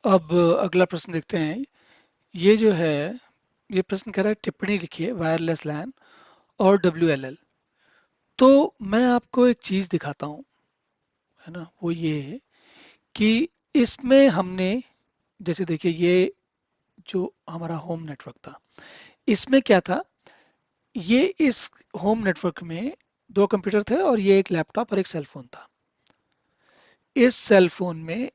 अब अगला प्रश्न देखते हैं। ये जो है, ये प्रश्न कह रहा है टिप्पणी लिखिए वायरलेस लैन और WLL। तो मैं आपको एक चीज दिखाता हूँ, है ना, वो ये है कि इसमें हमने, जैसे देखिए ये जो हमारा होम नेटवर्क था, इसमें क्या था, ये इस होम नेटवर्क में दो कंप्यूटर थे और ये एक लैपटॉप और एक सेल फोन था। इस सेल फोन में,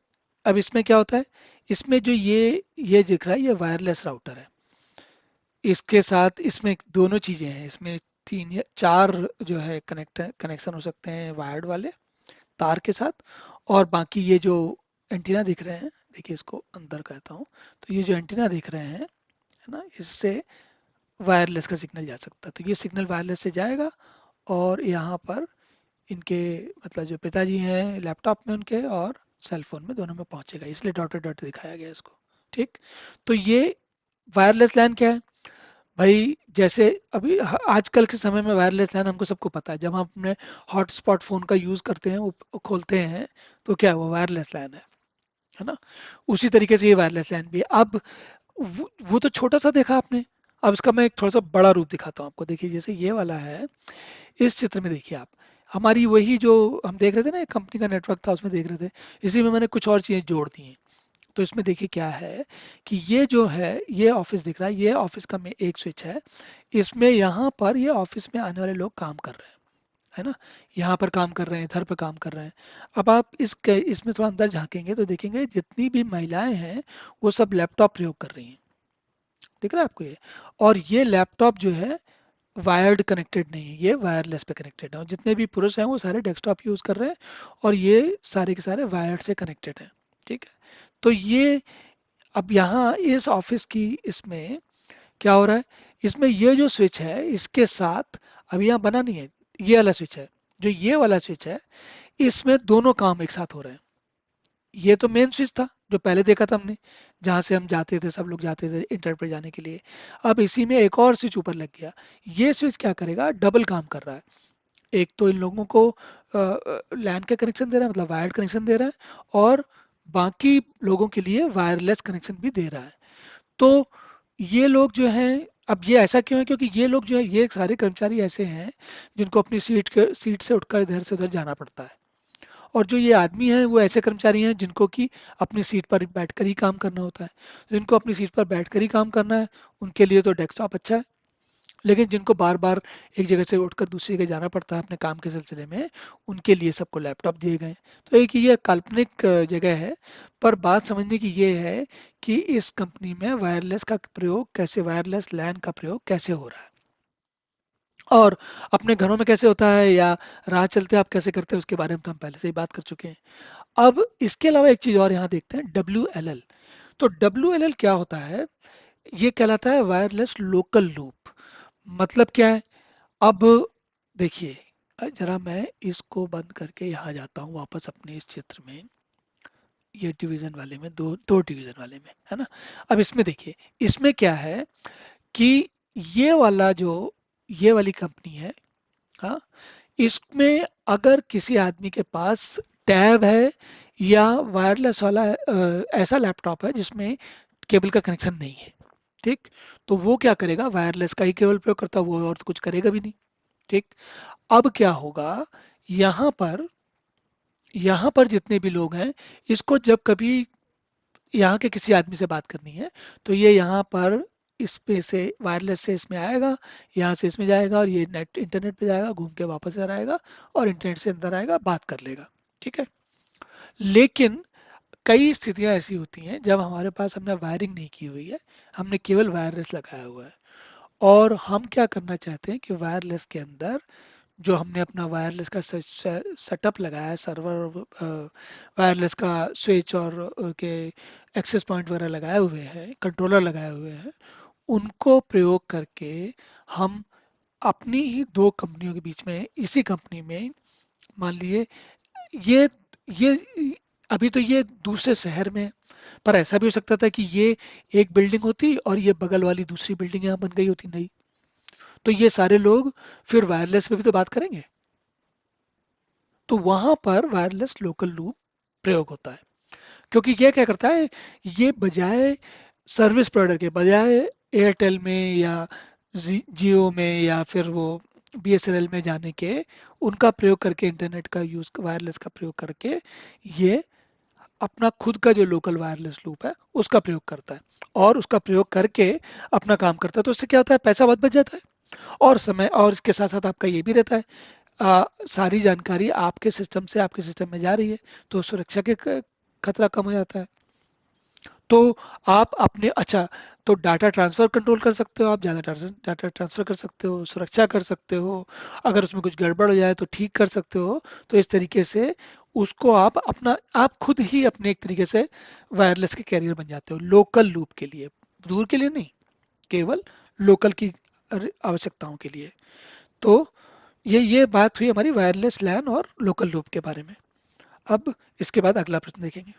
अब इसमें क्या होता है, इसमें जो ये दिख रहा है, ये वायरलेस राउटर है। इसके साथ इसमें दोनों चीजें हैं, इसमें तीन या चार जो है कनेक्शन हो सकते हैं वायर्ड वाले तार के साथ। और बाकी ये जो एंटीना दिख रहे हैं, देखिए इसको अंदर कहता हूँ, तो ये जो एंटीना दिख रहे हैं, है ना, इससे वायरलेस का सिग्नल जा सकता है। तो ये सिग्नल वायरलेस से जाएगा और यहाँ पर इनके, मतलब जो पिताजी हैं लैपटॉप में उनके और सेल फोन में, दोनों में पहुंचेगा, इसलिए डॉटेड डॉट दिखाया गया इसको। ठीक। तो ये वायरलेस लैन क्या है भाई, जैसे अभी आजकल के समय में वायरलेस लैन हमको सबको पता है। जब हम अपने हॉटस्पॉट फोन का यूज करते हैं, वो खोलते हैं, तो क्या है, वो वायरलेस लैन है ना। उसी तरीके से ये वायरलेस लैन भी है। अब वो तो छोटा सा देखा आपने, अब इसका मैं एक थोड़ा सा बड़ा रूप दिखाता हूँ आपको। देखिए जैसे ये वाला है, इस चित्र में देखिए आप, हमारी वही जो हम देख रहे थे ना, एक कंपनी का नेटवर्क था उसमें देख रहे थे, इसी में मैंने कुछ और चीजें जोड़ दी हैं। तो इसमें देखिए क्या है कि ये जो है, ये ऑफिस दिख रहा है, ये ऑफिस का में एक स्विच है। इसमें यहाँ पर ये ऑफिस में आने वाले लोग काम कर रहे हैं, है ना, यहाँ पर काम कर रहे हैं, इधर पर काम कर रहे हैं। अब आप इसमें थोड़ा अंदर झांकेंगे तो देखेंगे जितनी भी महिलाएं हैं वो सब लैपटॉप प्रयोग कर रही हैं। दिख रहा है आपको ये, और ये लैपटॉप जो है वायर्ड कनेक्टेड नहीं है, ये वायरलेस पे कनेक्टेड है। और जितने भी पुरुष हैं वो सारे डेस्कटॉप यूज कर रहे हैं और ये सारे के सारे वायर्ड से कनेक्टेड हैं। ठीक है। तो ये, अब यहाँ इस ऑफिस की, इसमें क्या हो रहा है, इसमें ये जो स्विच है इसके साथ, अब यहाँ बना नहीं है, ये वाला स्विच है, जो ये वाला स्विच है, इसमें दोनों काम एक साथ हो रहे हैं। ये तो मेन स्विच था जो पहले देखा था हमने, जहां से हम जाते थे, सब लोग जाते थे इंटरनेट पर जाने के लिए। अब इसी में एक और स्विच ऊपर लग गया। ये स्विच क्या करेगा, डबल काम कर रहा है। एक तो इन लोगों को लैन का कनेक्शन दे रहा है, मतलब वायर्ड कनेक्शन दे रहा है, और बाकी लोगों के लिए वायरलेस कनेक्शन भी दे रहा है। तो ये लोग जो हैं, अब ये ऐसा क्यों है, क्योंकि ये लोग जो है, ये सारे कर्मचारी ऐसे हैं जिनको अपनी सीट से उठकर इधर से उधर जाना पड़ता है। और जो ये आदमी हैं वो ऐसे कर्मचारी हैं जिनको कि अपनी सीट पर बैठकर ही काम करना होता है। जिनको अपनी सीट पर बैठकर ही काम करना है, उनके लिए तो डेस्कटॉप अच्छा है। लेकिन जिनको बार बार एक जगह से उठकर दूसरी जगह जाना पड़ता है अपने काम के सिलसिले में, उनके लिए सबको लैपटॉप दिए गए हैं। तो एक ये काल्पनिक जगह है, पर बात समझने की ये है कि इस कंपनी में वायरलेस का प्रयोग कैसे, वायरलेस लैन का प्रयोग कैसे हो रहा है, और अपने घरों में कैसे होता है, या राह चलते आप कैसे करते हैं, उसके बारे में तो हम पहले से ही बात कर चुके हैं। अब इसके अलावा एक चीज और यहाँ देखते हैं, WLL। तो WLL क्या होता है, ये कहलाता है वायरलेस लोकल लूप। मतलब क्या है, अब देखिए, जरा मैं इसको बंद करके यहाँ जाता हूँ वापस अपने इस चित्र में, ये डिवीजन वाले में, दो दो डिवीजन वाले में, है ना। अब इसमें देखिए, इसमें क्या है कि ये वाला जो, ये वाली कंपनी है, हाँ, इसमें अगर किसी आदमी के पास टैब है या वायरलेस वाला ऐसा लैपटॉप है जिसमें केबल का कनेक्शन नहीं है, ठीक, तो वो क्या करेगा, वायरलेस का ही केबल प्रयोग करता है वो, और तो कुछ करेगा भी नहीं। ठीक। अब क्या होगा, यहाँ पर यहाँ पर जितने भी लोग हैं, इसको जब कभी यहाँ के किसी आदमी से बात करनी है, तो ये यहाँ पर इस पे से वायरलेस से इसमें आएगा, यहाँ से इसमें जाएगा, और ये नेट इंटरनेट पे जाएगा, घूम के वापस इधर आएगा, और इंटरनेट से अंदर आएगा, बात कर लेगा। ठीक है। लेकिन कई स्थितियां ऐसी होती हैं जब हमारे पास, हमने वायरिंग नहीं की हुई है, हमने केवल वायरलेस लगाया हुआ है, और हम क्या करना चाहते हैं कि वायरलेस के अंदर जो हमने अपना वायरलेस का सेटअप लगाया है, सर्वर, वायरलेस का स्विच और के एक्सेस पॉइंट वगैरह लगाए हुए हैं, कंट्रोलर लगाए हुए हैं, उनको प्रयोग करके हम अपनी ही दो कंपनियों के बीच में, इसी कंपनी में, मान लिए ये ये अभी तो ये दूसरे शहर में है, पर ऐसा भी हो सकता था कि ये एक बिल्डिंग होती और ये बगल वाली दूसरी बिल्डिंग यहाँ बन गई होती, नहीं, तो ये सारे लोग फिर वायरलेस पे भी तो बात करेंगे। तो वहां पर वायरलेस लोकल लूप प्रयोग होता है। क्योंकि ये क्या करता है, ये बजाय सर्विस प्रोवाइडर के, बजाय एयरटेल में या जियो में या फिर वो बीएसएनएल में जाने के, उनका प्रयोग करके, इंटरनेट का यूज, वायरलेस का प्रयोग करके, ये अपना खुद का जो लोकल वायरलेस लूप है उसका प्रयोग करता है, और उसका प्रयोग करके अपना काम करता है। तो इससे क्या होता है, पैसा बहुत बच जाता है, और समय, और इसके साथ साथ आपका ये भी रहता है, सारी जानकारी आपके सिस्टम से आपके सिस्टम में जा रही है, तो सुरक्षा के खतरा कम हो जाता है। तो आप अपने, अच्छा, तो डाटा ट्रांसफर कंट्रोल कर सकते हो, आप ज़्यादा डाटा ट्रांसफर कर सकते हो, सुरक्षा कर सकते हो, अगर उसमें कुछ गड़बड़ हो जाए तो ठीक कर सकते हो। तो इस तरीके से उसको आप अपना, आप खुद ही अपने एक तरीके से वायरलेस के कैरियर बन जाते हो, लोकल लूप के लिए, दूर के लिए नहीं, केवल लोकल की आवश्यकताओं के लिए। तो ये बात हुई हमारी वायरलेस लैन और लोकल लूप के बारे में। अब इसके बाद अगला प्रश्न देखेंगे।